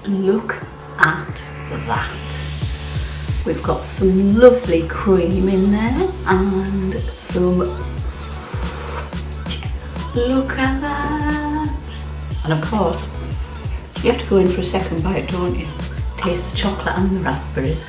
look at that. We've got some lovely cream in there and some, look at that. And of course, you have to go in for a second bite, don't you? Taste the chocolate and the raspberries.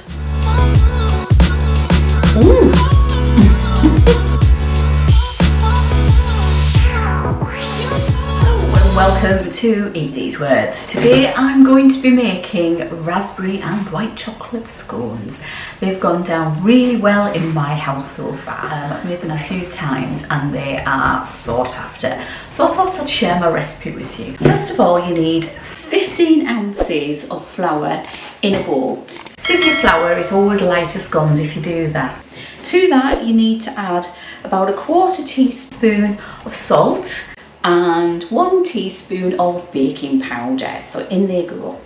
Welcome to Eat These Words. Today I'm going to be making raspberry and white chocolate scones. They've gone down really well in my house so far. I've made them a few times and they are sought after. So I thought I'd share my recipe with you. First of all, you need 15 ounces of flour in a bowl. Sieve your flour, it's always lighter scones if you do that. To that you need to add about 1/4 teaspoon of salt and 1 teaspoon of baking powder. So in they go.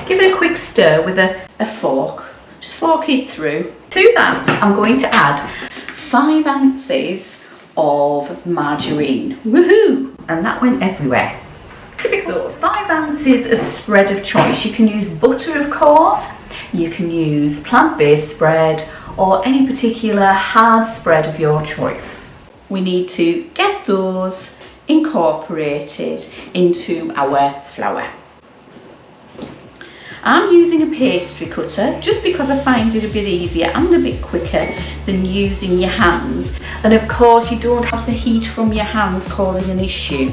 Give it a quick stir with a fork. Just fork it through. To that, I'm going to add 5 ounces of margarine. Woohoo! And that went everywhere. So 5 ounces of spread of choice. You can use butter, of course. You can use plant-based spread or any particular hard spread of your choice. We need to get those incorporated into our flour. I'm using a pastry cutter just because I find it a bit easier and a bit quicker than using your hands. And of course you don't have the heat from your hands causing an issue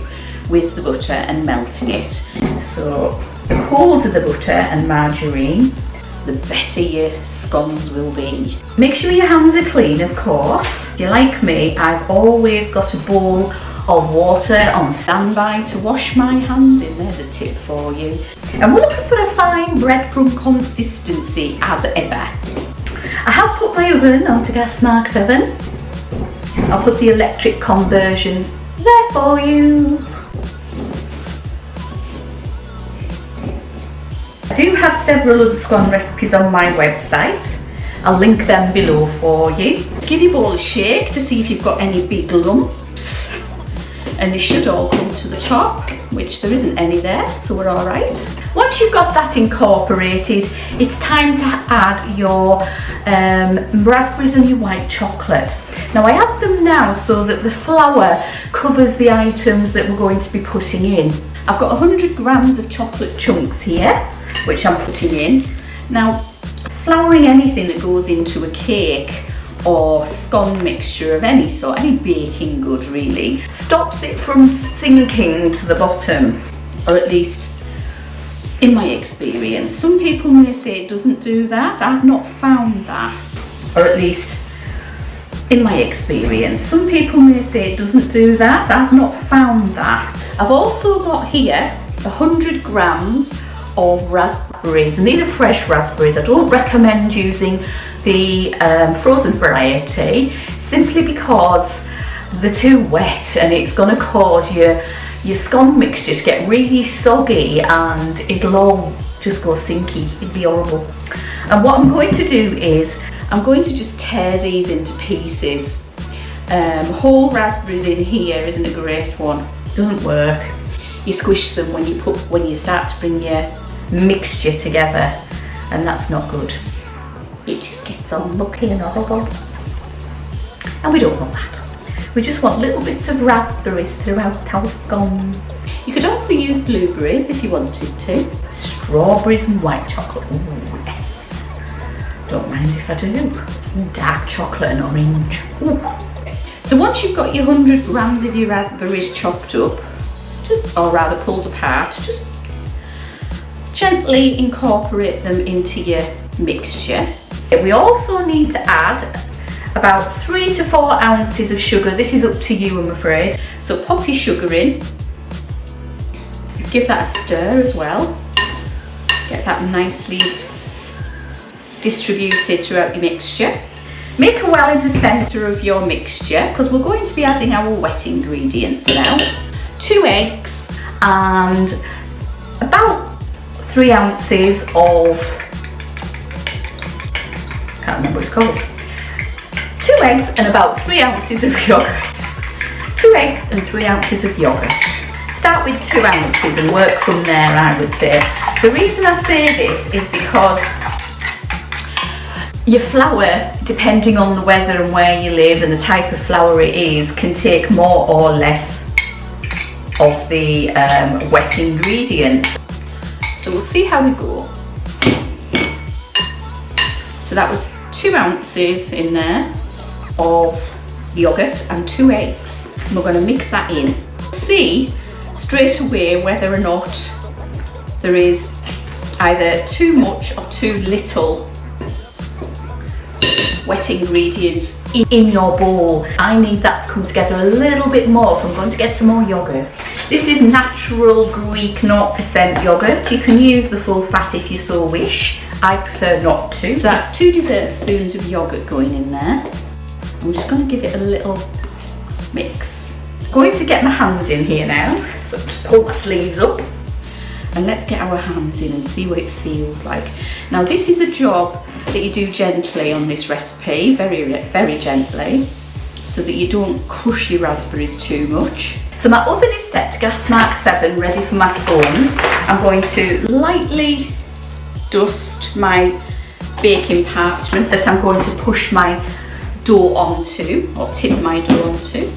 with the butter and melting it. So the colder the butter and margarine, the better your scones will be. Make sure your hands are clean, of course. If you're like me, I've always got a bowl of water on standby to wash my hands in. There's a tip for you. And we're looking for a fine breadcrumb consistency as ever. I have put my oven onto gas mark 7. I'll put the electric conversions there for you. I do have several other scone recipes on my website. I'll link them below for you. Give your bowl a shake to see if you've got any big lumps. And they should all come to the top, which there isn't any there, so we're all right. Once you've got that incorporated, it's time to add your raspberries and your white chocolate. Now I have them now so that the flour covers the items that we're going to be putting in. I've got 100 grams of chocolate chunks here, which I'm putting in. Now, flouring anything that goes into a cake or scone mixture of any sort, any baking good really, stops it from sinking to the bottom, or at least in my experience. Some people may say it doesn't do that. I've not found that, or at least in my experience. Some people may say it doesn't do that. I've not found that. I've also got here 100 grams of raspberries, and these are fresh raspberries. I don't recommend using the frozen variety simply because they're too wet and it's going to cause your scone mixture to get really soggy and it'll all just go sinky. It'd be horrible. And what I'm going to do is I'm going to just tear these into pieces. Whole raspberries in here isn't a great one. Doesn't work. You squish them when you start to bring your mixture together, and that's not good. It just gets all mucky and horrible, and we don't want that. We just want little bits of raspberries throughout our scones. You could also use blueberries if you wanted to. Strawberries and white chocolate. Ooh, yes. Don't mind if I do. Dark chocolate and orange. Ooh. So once you've got your 100 grams of your raspberries chopped up, or rather pulled apart, just gently incorporate them into your mixture. We also need to add about 3 to 4 ounces of sugar. This is up to you, I'm afraid. So pop your sugar in, give that a stir as well, get that nicely distributed throughout your mixture. Make a well in the centre of your mixture because we're going to be adding our wet ingredients now. 2 eggs and about 3 ounces of, can't remember what it's called, 2 eggs and about 3 ounces of yogurt. 2 eggs and 3 ounces of yogurt. Start with 2 ounces and work from there, I would say. The reason I say this is because your flour, depending on the weather and where you live and the type of flour it is, can take more or less of the wet ingredients. So we'll see how we go. So that was 2 ounces in there of yogurt and 2 eggs. And we're going to mix that in. See straight away whether or not there is either too much or too little wet ingredients in your bowl. I need that to come together a little bit more, so I'm going to get some more yogurt. This is natural Greek 0% yogurt. You can use the full fat if you so wish. I prefer not to. So that's 2 dessert spoons of yogurt going in there. I'm just going to give it a little mix. I'm going to get my hands in here now. So just pull my sleeves up. And let's get our hands in and see what it feels like. Now this is a job that you do gently on this recipe, very gently, so that you don't crush your raspberries too much. So my oven is set to gas mark 7, ready for my scones. I'm going to lightly dust my baking parchment that I'm going to push my dough onto, or tip my dough onto.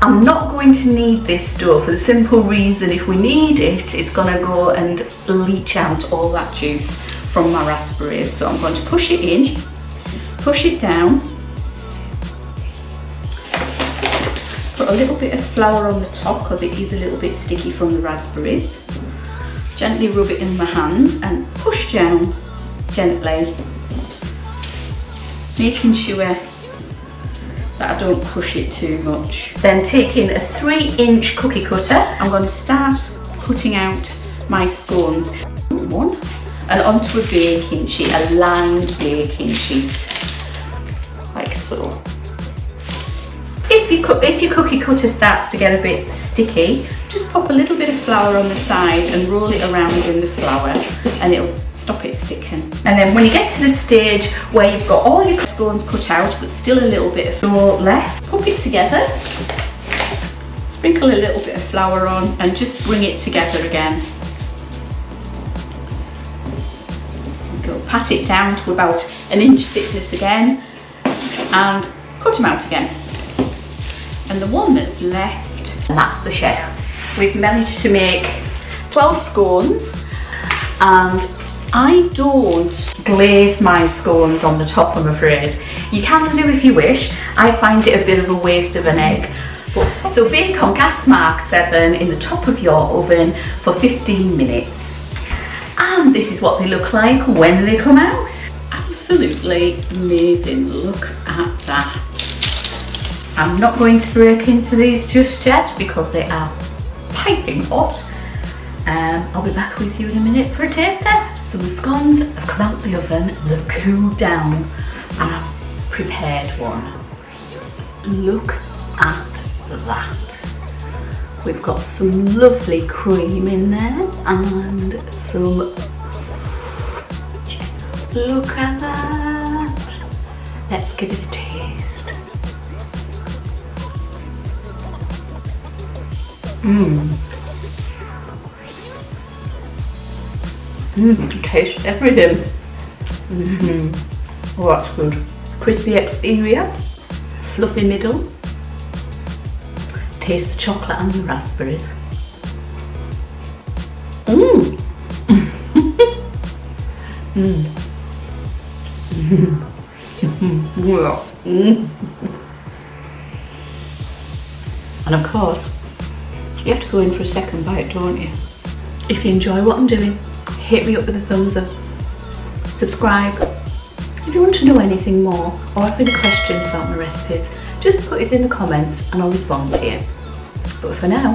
I'm not going to knead this dough for the simple reason if we knead it, it's going to go and leach out all that juice from my raspberries. So I'm going to push it in, push it down, put a little bit of flour on the top because it is a little bit sticky from the raspberries. Gently rub it in my hands and push down gently, making sure that I don't crush it too much. Then taking a 3-inch cookie cutter, I'm going to start cutting out my scones. One, and onto a baking sheet, a lined baking sheet, like so. If your cookie cutter starts to get a bit sticky, just pop a little bit of flour on the side and roll it around in the flour and it'll stop it sticking. And then when you get to the stage where you've got all your scones cut out but still a little bit of dough left, pop it together, sprinkle a little bit of flour on and just bring it together again. Go pat it down to about 1 inch thickness again and cut them out again. And the one that's left, and that's the chef. We've managed to make 12 scones, and I don't glaze my scones on the top, I'm afraid. You can do if you wish. I find it a bit of a waste of an egg. So bake on gas mark 7 in the top of your oven for 15 minutes. And this is what they look like when they come out. Absolutely amazing, look at that. I'm not going to break into these just yet because they are piping hot. I'll be back with you in a minute for a taste test. So the scones have come out the oven, they've cooled down, and I've prepared one. Look at that. We've got some lovely cream in there and some, look at that. Let's give it a taste. Taste everything. Oh, that's good. Crispy exterior, fluffy middle. Taste the chocolate and the raspberries. And of course, you have to go in for a second bite, don't you? If you enjoy what I'm doing, hit me up with a thumbs up. Subscribe. If you want to know anything more or have any questions about my recipes, just put it in the comments and I'll respond to you. But for now,